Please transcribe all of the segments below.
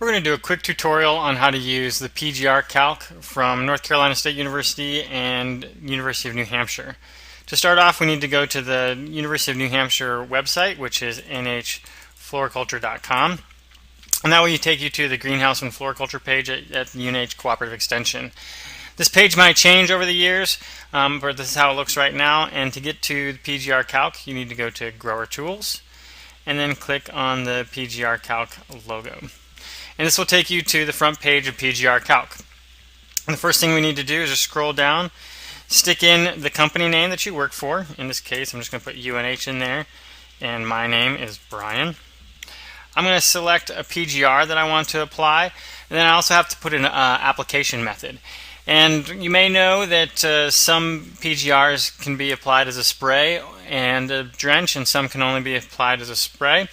We're going to do a quick tutorial on how to use the PGRCALC from North Carolina State University and University of New Hampshire. To start off, we need to go to the University of New Hampshire website, which is nhfloriculture.com. And that will take you to the greenhouse and floriculture page at the UNH Cooperative Extension. This page might change over the years, but this is how it looks right now. And to get to the PGRCALC, you need to go to Grower Tools and then click on the PGRCALC logo. And this will take you to the front page of PGRCALC. And the first thing we need to do is just scroll down, stick in the company name that you work for. In this case, I'm just going to put UNH in there, and my name is Brian. I'm going to select a PGR that I want to apply, and then I also have to put an application method. And you may know that some PGRs can be applied as a spray and a drench, and some can only be applied as a spray.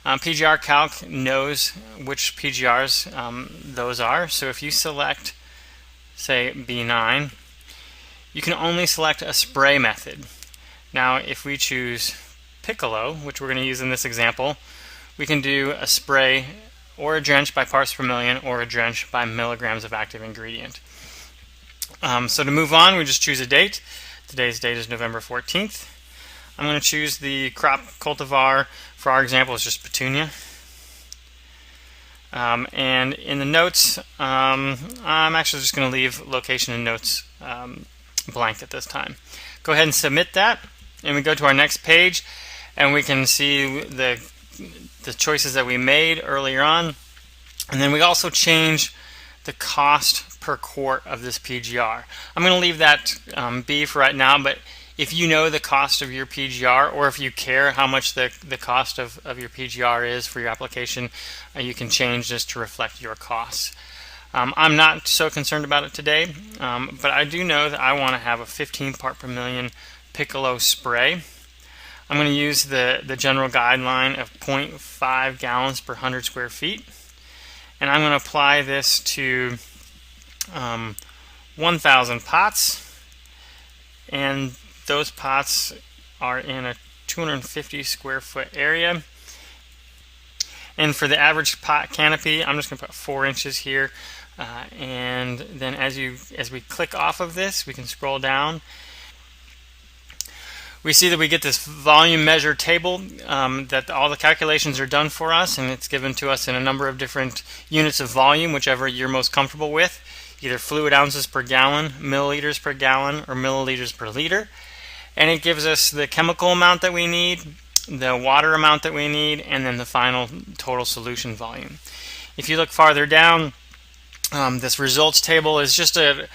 PGRCALC knows which PGRs those are. So if you select, say, B9, you can only select a spray method. Now, if we choose Piccolo, which we're going to use in this example, we can do a spray or a drench by parts per million or a drench by milligrams of active ingredient. So to move on, we just choose a date. Today's date is November 14th. I'm going to choose the crop cultivar. For our example, it's just petunia. And in the notes, I'm actually just going to leave location and notes blank at this time. Go ahead and submit that, and we go to our next page, and we can see the choices that we made earlier on. And then we also change the cost per quart of this PGR. I'm going to leave that be for right now, but if you know the cost of your PGR, or if you care how much the cost of your PGR is for your application, you can change this to reflect your costs. I'm not so concerned about it today, but I do know that I want to have a 15 part per million Piccolo spray. I'm going to use the general guideline of 0.5 gallons per 100 square feet, and I'm going to apply this to 1,000 pots, and those pots are in a 250 square foot area. And for the average pot canopy, I'm just going to put 4 inches here. And then as we click off of this, we can scroll down. We see that we get this volume measure table that all the calculations are done for us, and it's given to us in a number of different units of volume, whichever you're most comfortable with, either fluid ounces per gallon, milliliters per gallon, or milliliters per liter. And it gives us the chemical amount that we need, the water amount that we need, and then the final total solution volume. If you look farther down, this results table is just a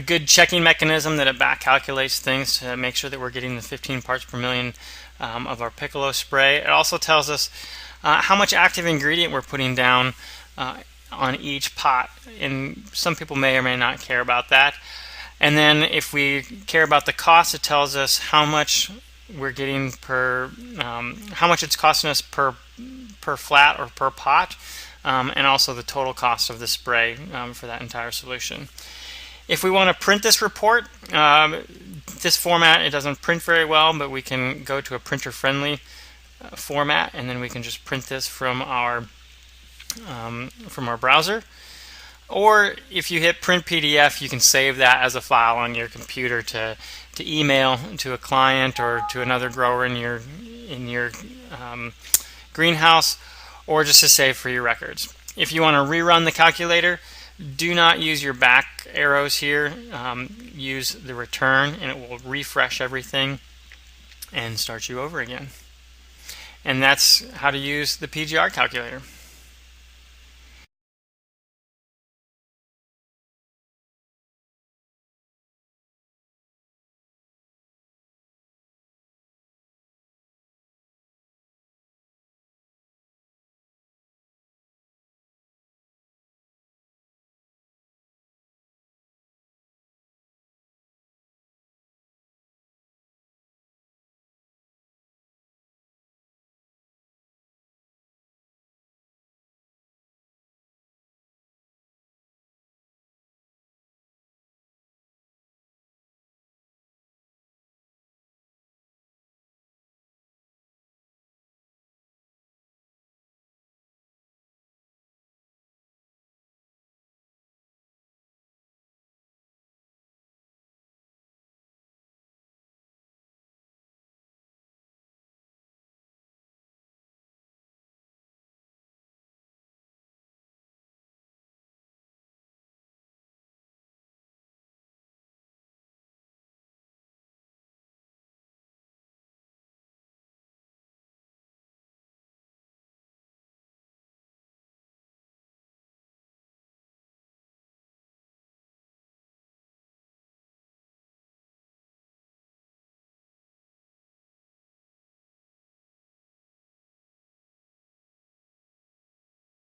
good checking mechanism that it back calculates things to make sure that we're getting the 15 parts per million of our Piccolo spray. It also tells us how much active ingredient we're putting down on each pot, and some people may or may not care about that. And then if we care about the cost, it tells us how much we're getting per, how much it's costing us per flat or per pot, and also the total cost of the spray for that entire solution. If we want to print this report, this format, it doesn't print very well, but we can go to a printer-friendly format, and then we can just print this from our browser. Or if you hit print PDF, you can save that as a file on your computer to email to a client or to another grower in your greenhouse, or just to save for your records. If you want to rerun the calculator, do not use your back arrows here. Use the return, and it will refresh everything and start you over again. And that's how to use the PGR calculator.